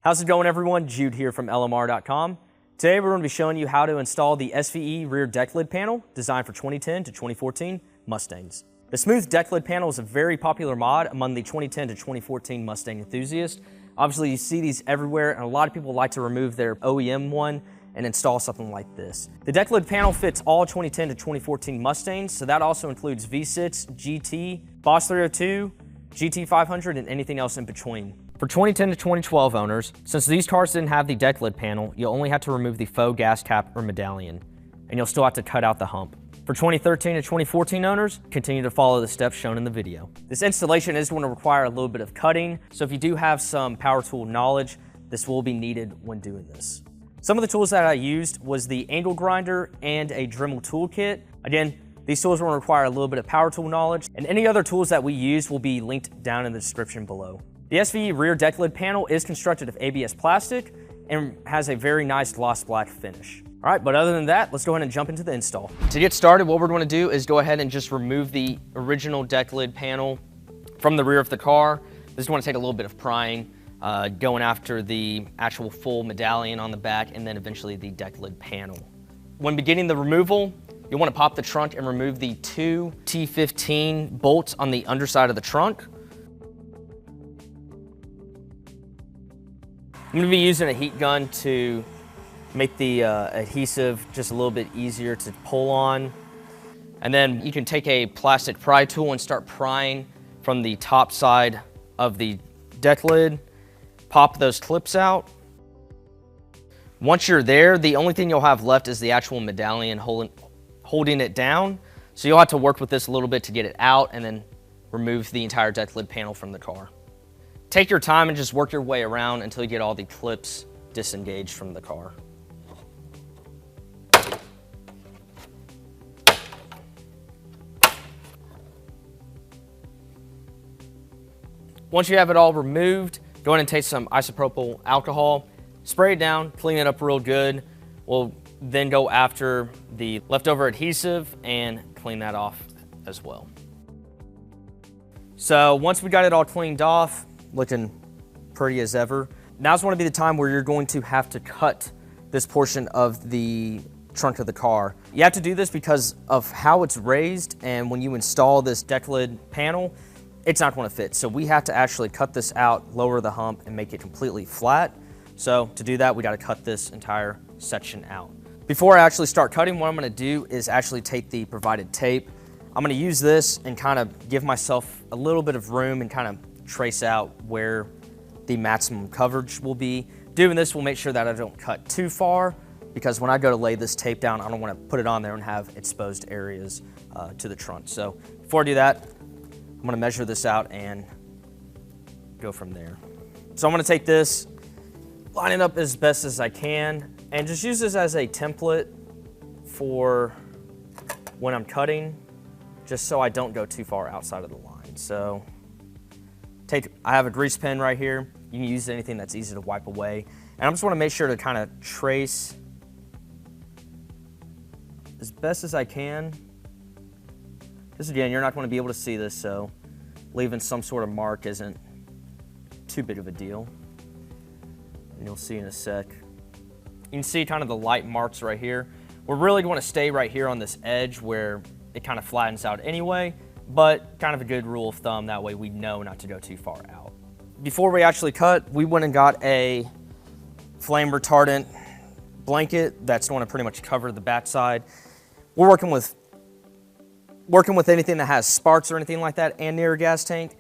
How's it going, everyone? Jude here from LMR.com. Today we're going to be showing you how to install the SVE rear deck lid panel designed for 2010 to 2014 Mustangs. The smooth deck lid panel is a very popular mod among the 2010 to 2014 Mustang enthusiasts. Obviously you see these everywhere, and a lot of people like to remove their OEM one and install something like this. The deck lid panel fits all 2010 to 2014 Mustangs, so that also includes V6, GT, Boss 302, GT 500, and anything else in between. For 2010 to 2012 owners, since these cars didn't have the deck lid panel, you'll only have to remove the faux gas cap or medallion, and you'll still have to cut out the hump. For 2013 to 2014 owners, continue to follow the steps shown in the video. This installation is going to require a little bit of cutting, so if you do have some power tool knowledge, this will be needed when doing this. Some of the tools that I used was the angle grinder and a Dremel toolkit. Again, these tools will require a little bit of power tool knowledge, and any other tools that we use will be linked down in the description below. The SVE rear deck lid panel is constructed of ABS plastic and has a very nice gloss black finish. All right, but other than that, let's go ahead and jump into the install. To get started, what we're going to do is go ahead and just remove the original deck lid panel from the rear of the car. This is going to take a little bit of prying, going after the actual full medallion on the back and then eventually the deck lid panel. When beginning the removal, you'll want to pop the trunk and remove the two T15 bolts on the underside of the trunk. I'm going to be using a heat gun to make the adhesive just a little bit easier to pull on. And then you can take a plastic pry tool and start prying from the top side of the deck lid. Pop those clips out. Once you're there, the only thing you'll have left is the actual medallion holding it down. So you'll have to work with this a little bit to get it out and then remove the entire deck lid panel from the car. Take your time and just work your way around until you get all the clips disengaged from the car. Once you have it all removed, go ahead and take some isopropyl alcohol, spray it down, clean it up real good. We'll then go after the leftover adhesive and clean that off as well. So once we got it all cleaned off, looking pretty as ever, now's going to be the time where you're going to have to cut this portion of the trunk of the car. You have to do this because of how it's raised, and when you install this deck lid panel, it's not going to fit. So we have to actually cut this out, lower the hump, and make it completely flat. So to do that, we got to cut this entire section out. Before I actually start cutting, what I'm going to do is actually take the provided tape. I'm going to use this and kind of give myself a little bit of room and kind of trace out where the maximum coverage will be. Doing this will make sure that I don't cut too far, because when I go to lay this tape down, I don't want to put it on there and have exposed areas to the trunk. So before I do that, I'm going to measure this out and go from there. So I'm going to take this, line it up as best as I can, and just use this as a template for when I'm cutting, just so I don't go too far outside of the line. So I have a grease pen right here. You can use anything that's easy to wipe away. And I just want to make sure to kind of trace as best as I can. Because again, you're not going to be able to see this, so leaving some sort of mark isn't too big of a deal. And you'll see in a sec. You can see kind of the light marks right here. We're really going to stay right here on this edge where it kind of flattens out anyway, but kind of a good rule of thumb, that way we know not to go too far out. Before we actually cut, we went and got a flame retardant blanket that's going to pretty much cover the backside. We're working with anything that has sparks or anything like that and near a gas tank.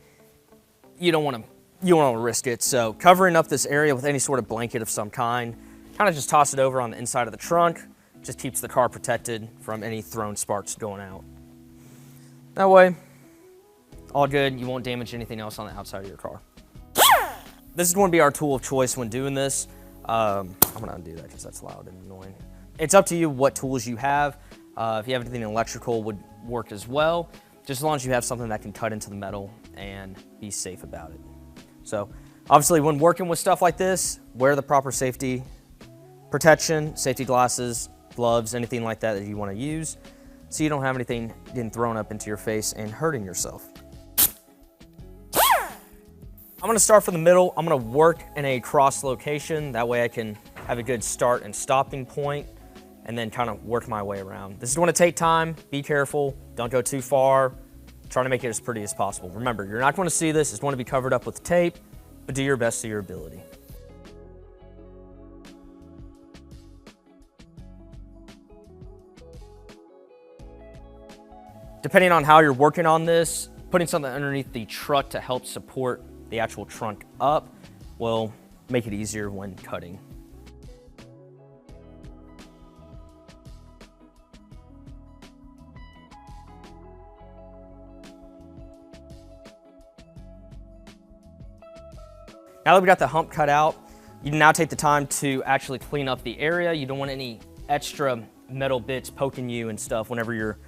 You don't want to risk it. So covering up this area with any sort of blanket of some kind, kind of just toss it over on the inside of the trunk. Just keeps the car protected from any thrown sparks going out. That way, all good. You won't damage anything else on the outside of your car. This is going to be our tool of choice when doing this. I'm going to undo that because that's loud and annoying. It's up to you what tools you have. If you have anything electrical, would work as well, just as long as you have something that can cut into the metal and be safe about it. So obviously when working with stuff like this, wear the proper safety protection, safety glasses, gloves, anything like that you want to use, so you don't have anything getting thrown up into your face and hurting yourself. I'm gonna start from the middle. I'm gonna work in a cross location. That way I can have a good start and stopping point and then kind of work my way around. This is gonna take time. Be careful, don't go too far. Try to make it as pretty as possible. Remember, you're not gonna see this. It's gonna be covered up with tape, but do your best to your ability. Depending on how you're working on this, putting something underneath the truck to help support the actual trunk up will make it easier when cutting. Now that we got the hump cut out, you can now take the time to actually clean up the area. You don't want any extra metal bits poking you and stuff whenever you're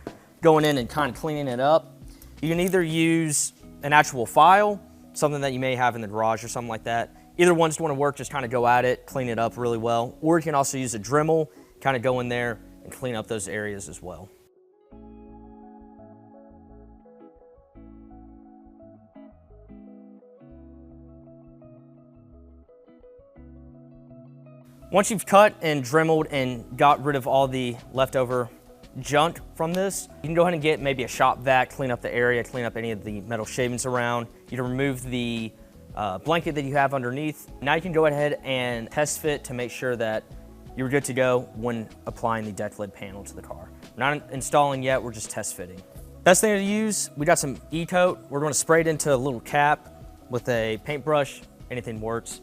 going in and kind of cleaning it up. You can either use an actual file, something that you may have in the garage or something like that. Either one's going to work, just kind of go at it, clean it up really well. Or you can also use a Dremel, kind of go in there and clean up those areas as well. Once you've cut and dremeled and got rid of all the leftover junk from this, you can go ahead and get maybe a shop vac, clean up the area, clean up any of the metal shavings around. You can remove the blanket that you have underneath. Now you can go ahead and test fit to make sure that you're good to go when applying the deck lid panel to the car. We're not installing yet, we're just test fitting. Best thing to use, we got some E-coat. We're gonna spray it into a little cap with a paintbrush, anything works.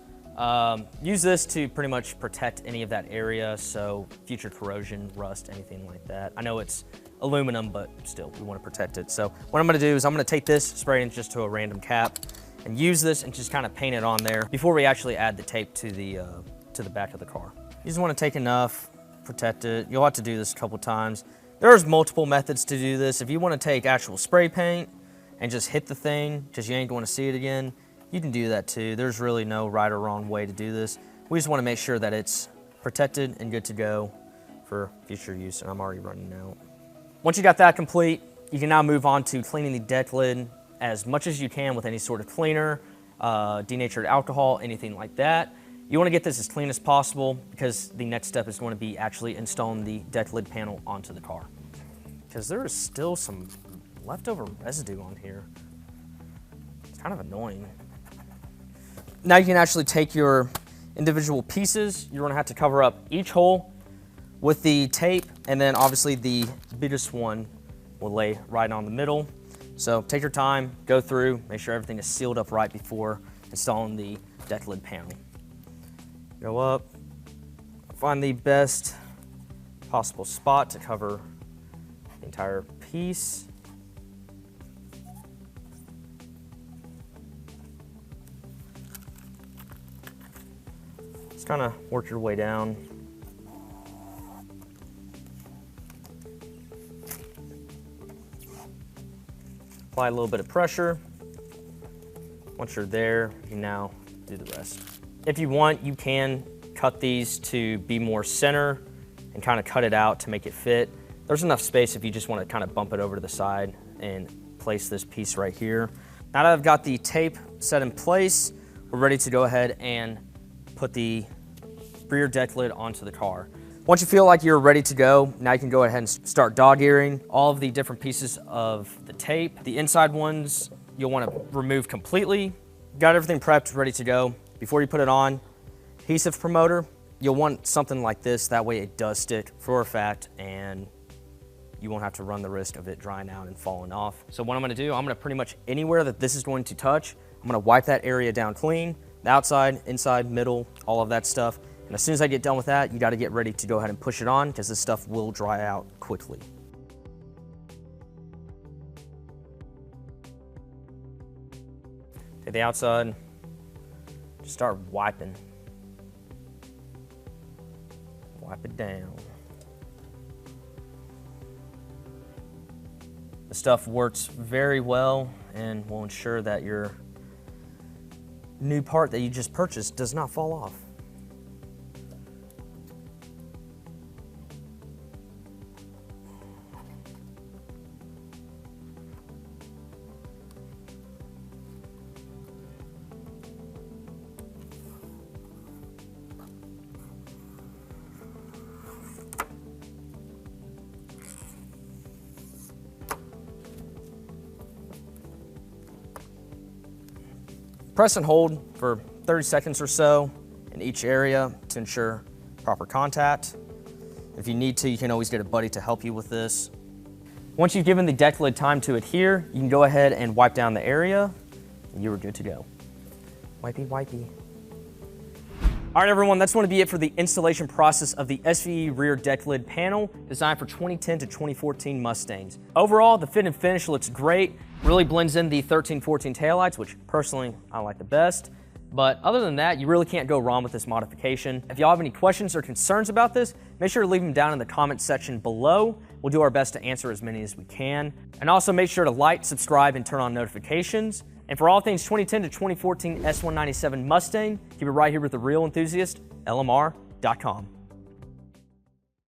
Use this to pretty much protect any of that area, so future corrosion, rust, anything like that. I know it's aluminum, but still, we want to protect it. So what I'm going to do is I'm going to take this, spray it just to a random cap, and use this and just kind of paint it on there before we actually add the tape to the back of the car. You just want to take enough, protect it. You'll have to do this a couple times. There's multiple methods to do this. If you want to take actual spray paint and just hit the thing, because you ain't going to see it again, you can do that too. There's really no right or wrong way to do this. We just want to make sure that it's protected and good to go for future use, and I'm already running out. Once you got that complete, you can now move on to cleaning the deck lid as much as you can with any sort of cleaner, denatured alcohol, anything like that. You want to get this as clean as possible because the next step is going to be actually installing the deck lid panel onto the car. Because there is still some leftover residue on here. It's kind of annoying. Now you can actually take your individual pieces. You're gonna have to cover up each hole with the tape, and then obviously the biggest one will lay right on the middle. So take your time, go through, make sure everything is sealed up right before installing the deck lid panel. Go up, find the best possible spot to cover the entire piece. Kind of work your way down. Apply a little bit of pressure. Once you're there, you can now do the rest. If you want, you can cut these to be more center and kind of cut it out to make it fit. There's enough space if you just want to kind of bump it over to the side and place this piece right here. Now that I've got the tape set in place, we're ready to go ahead and put the rear deck lid onto the car. Once you feel like you're ready to go, now you can go ahead and start dog earing all of the different pieces of the tape. The inside ones you'll want to remove completely. Got everything prepped, ready to go. Before you put it on, adhesive promoter, you'll want something like this. That way it does stick for a fact and you won't have to run the risk of it drying out and falling off. So what I'm going to do, I'm going to pretty much anywhere that this is going to touch, I'm going to wipe that area down clean, the outside, inside, middle, all of that stuff. And as soon as I get done with that, you got to get ready to go ahead and push it on because this stuff will dry out quickly. Take the outside, just start wiping. Wipe it down. The stuff works very well and will ensure that your new part that you just purchased does not fall off. Press and hold for 30 seconds or so in each area to ensure proper contact. If you need to, you can always get a buddy to help you with this. Once you've given the deck lid time to adhere, you can go ahead and wipe down the area, and you are good to go. Wipey, wipey. All right, everyone, that's going to be it for the installation process of the SVE rear deck lid panel designed for 2010 to 2014 Mustangs. Overall, the fit and finish looks great, really blends in the 13-14 taillights, which personally I like the best. But other than that, you really can't go wrong with this modification. If y'all have any questions or concerns about this, make sure to leave them down in the comment section below. We'll do our best to answer as many as we can. And also make sure to like, subscribe, and turn on notifications. And for all things 2010 to 2014 S197 Mustang, keep it right here with the real enthusiast, LMR.com.